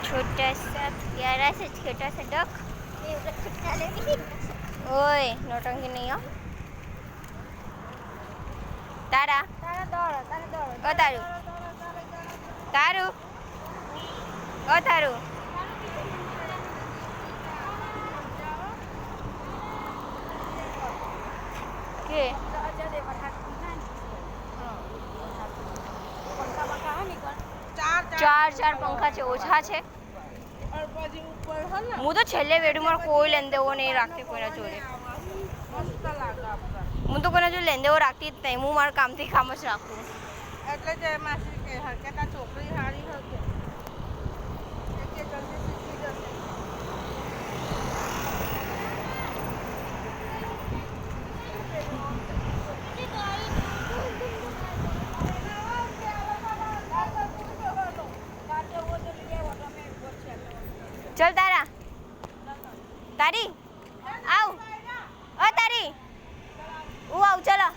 छोटा सा प्यारा सा छोटा सा डक ओए नौटंकी नहीं हो तारा ओ तारू तारू ओ तारू के ચાર પંખા છે ઓછા છે હું તો છેલ્લે વેડુમાં કોઈ લેંદેવો નહીં રાખતી કોઈના જોડે હું તો કોઈના જોડે લેંદેવો રાખતી જ નહીં હું મારા કામથી કામ જ રાખું એટલે જ માસી કે હરકત આ છોકરી હારી હશે એટલે જલ્દી શીખી જશે चल तारा तारी आओ ओ तारी वो आओ चलो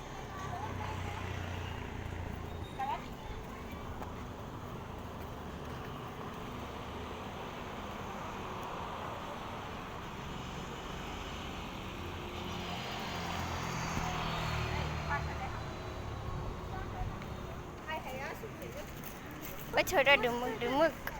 वो छोटा डुमुक डुमुक